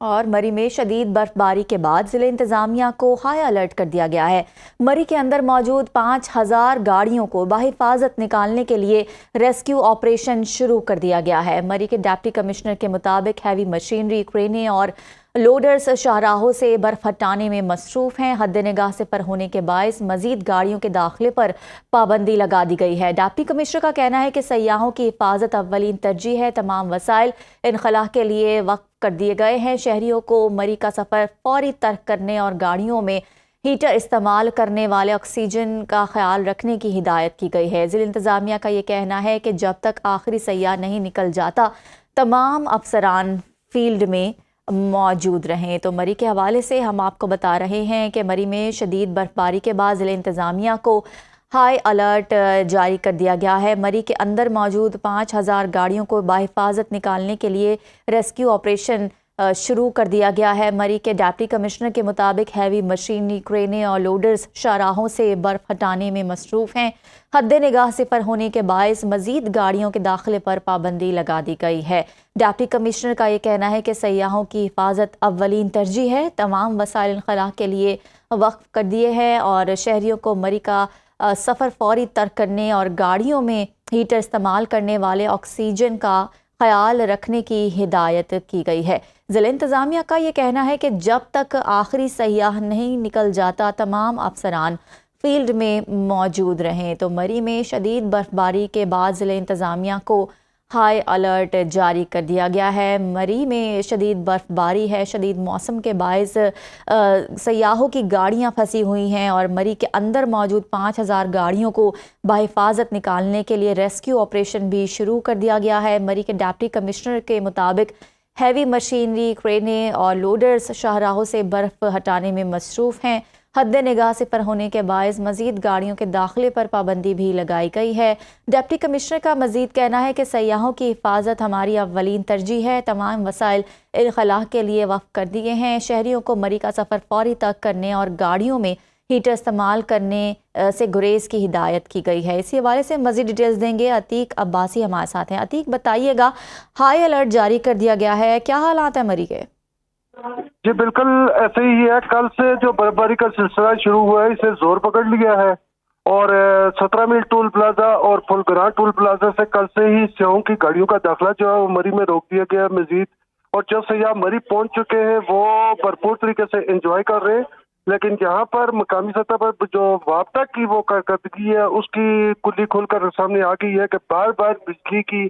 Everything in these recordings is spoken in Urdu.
اور مری میں شدید برفباری کے بعد ضلع انتظامیہ کو ہائی الرٹ کر دیا گیا ہے۔ مری کے اندر موجود 5000 گاڑیوں کو بحفاظت نکالنے کے لیے ریسکیو آپریشن شروع کر دیا گیا ہے۔ مری کے ڈپٹی کمشنر کے مطابق ہیوی مشینری، کرینیں اور لوڈرز شاہراہوں سے برف ہٹانے میں مصروف ہیں۔ حد نگاہ سے پر ہونے کے باعث مزید گاڑیوں کے داخلے پر پابندی لگا دی گئی ہے۔ ڈپٹی کمشنر کا کہنا ہے کہ سیاحوں کی حفاظت اولین ترجیح ہے۔ تمام وسائل انخلاء کے لیے وقف کر دیے گئے ہیں۔ شہریوں کو مری کا سفر فوری ترک کرنے اور گاڑیوں میں ہیٹر استعمال کرنے والے آکسیجن کا خیال رکھنے کی ہدایت کی گئی ہے۔ ضلع انتظامیہ کا یہ کہنا ہے کہ جب تک آخری سیاح نہیں نکل جاتا تمام افسران فیلڈ میں موجود رہیں۔ تو مری کے حوالے سے ہم آپ کو بتا رہے ہیں کہ مری میں شدید برفباری کے بعد ضلع انتظامیہ کو ہائی الرٹ جاری کر دیا گیا ہے۔ مری کے اندر موجود 5000 گاڑیوں کو بحفاظت نکالنے کے لیے ریسکیو آپریشن شروع کر دیا گیا ہے۔ مری کے ڈپٹی کمشنر کے مطابق ہیوی مشینری، کرینیں اور لوڈرز شاہراہوں سے برف ہٹانے میں مصروف ہیں۔ حد نگاہ سے پر ہونے کے باعث مزید گاڑیوں کے داخلے پر پابندی لگا دی گئی ہے۔ ڈپٹی کمشنر کا یہ کہنا ہے کہ سیاحوں کی حفاظت اولین ترجیح ہے۔ تمام وسائل انخلاء کے لیے وقف کر دیے ہیں اور شہریوں کو مری کا سفر فوری ترک کرنے اور گاڑیوں میں ہیٹر استعمال کرنے والے آکسیجن کا خیال رکھنے کی ہدایت کی گئی ہے۔ ضلع انتظامیہ کا یہ کہنا ہے کہ جب تک آخری سیاح نہیں نکل جاتا تمام افسران فیلڈ میں موجود رہیں۔ تو مری میں شدید برفباری کے بعد ضلع انتظامیہ کو ہائی الرٹ جاری کر دیا گیا ہے۔ مری میں شدید برفباری ہے، شدید موسم کے باعث سیاحوں کی گاڑیاں پھنسی ہوئی ہیں اور مری کے اندر موجود 5000 گاڑیوں کو بحفاظت نکالنے کے لیے ریسکیو آپریشن بھی شروع کر دیا گیا ہے۔ مری کے ڈپٹی کمشنر کے مطابق ہیوی مشینری، کرینیں اور لوڈرز شاہراہوں سے برف ہٹانے میں مصروف ہیں۔ حد نگاہ سے پر ہونے کے باعث مزید گاڑیوں کے داخلے پر پابندی بھی لگائی گئی ہے۔ ڈپٹی کمشنر کا مزید کہنا ہے کہ سیاحوں کی حفاظت ہماری اولین ترجیح ہے۔ تمام وسائل انخلاء کے لیے وقف کر دیے ہیں۔ شہریوں کو مری کا سفر فوری ترک کرنے اور گاڑیوں میں ہیٹر استعمال کرنے سے گریز کی ہدایت کی گئی ہے۔ اسی حوالے سے مزید ڈیٹیلز دیں گے عتیق عباسی ہمارے ساتھ ہیں۔ عتیق بتائیے گا، ہائی الرٹ جاری کر دیا گیا ہے، کیا حالات ہیں مری کے؟ جی بالکل ایسے ہی ہے۔ کل سے جو برفباری کا سلسلہ شروع ہوا ہے اسے زور پکڑ لیا ہے اور 17 میل ٹول پلازا اور فل گرانٹ ٹول پلازا سے کل سے ہی سیاحوں کی گاڑیوں کا داخلہ جو ہے وہ مری میں روک دیا گیا ہے مزید، اور جو سیاح مری پہنچ چکے ہیں وہ بھرپور طریقے سے انجوائے کر رہے ہیں، لیکن یہاں پر مقامی سطح پر جو وابستہ کی وہ کارکردگی ہے اس کی کلی کھل کر سامنے آ گئی ہے کہ بار بار بجلی کی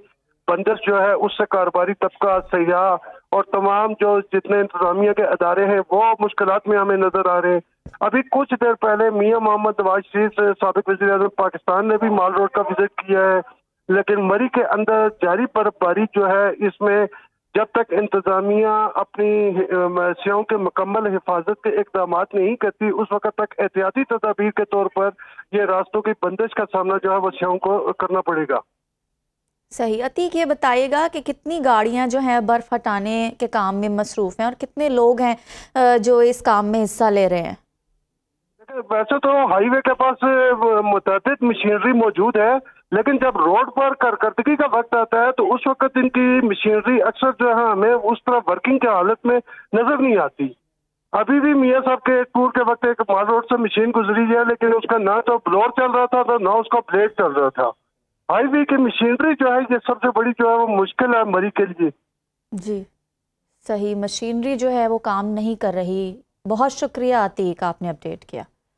بندش جو ہے اس سے کاروباری طبقہ، سیاح اور تمام جو جتنے انتظامیہ کے ادارے ہیں وہ مشکلات میں ہمیں نظر آ رہے ہیں۔ ابھی کچھ دیر پہلے میاں محمد نواز شریف سابق وزیر اعظم پاکستان نے بھی مال روڈ کا وزٹ کیا ہے، لیکن مری کے اندر جاری برفباری جو ہے اس میں جب تک انتظامیہ اپنی سیاحوں کے مکمل حفاظت کے اقدامات نہیں کرتی اس وقت تک احتیاطی تدابیر کے طور پر یہ راستوں کی بندش کا سامنا جو ہے وہ سیاحوں کو کرنا پڑے گا۔ صحیح۔ عتیق یہ بتائیے گا کہ کتنی گاڑیاں جو ہیں برف ہٹانے کے کام میں مصروف ہیں اور کتنے لوگ ہیں جو اس کام میں حصہ لے رہے ہیں؟ ویسے تو ہائی وے کے پاس متعدد مشینری موجود ہے، لیکن جب روڈ پر کارکردگی کا وقت آتا ہے تو اس وقت ان کی مشینری اکثر جو ہے ہمیں اس طرح ورکنگ کے حالت میں نظر نہیں آتی۔ ابھی بھی میاں صاحب کے ٹور کے وقت ایک مال روڈ سے مشین گزری ہے، لیکن اس کا نہ تو بلور چل رہا تھا نہ اس کا بلیڈ چل رہا تھا۔ ہائی وے کی مشینری جو ہے یہ سب سے بڑی جو ہے وہ مشکل ہے مری کے لیے۔ جی صحیح، مشینری جو ہے وہ کام نہیں کر رہی۔ بہت شکریہ عتیق، آپ نے اپڈیٹ کیا۔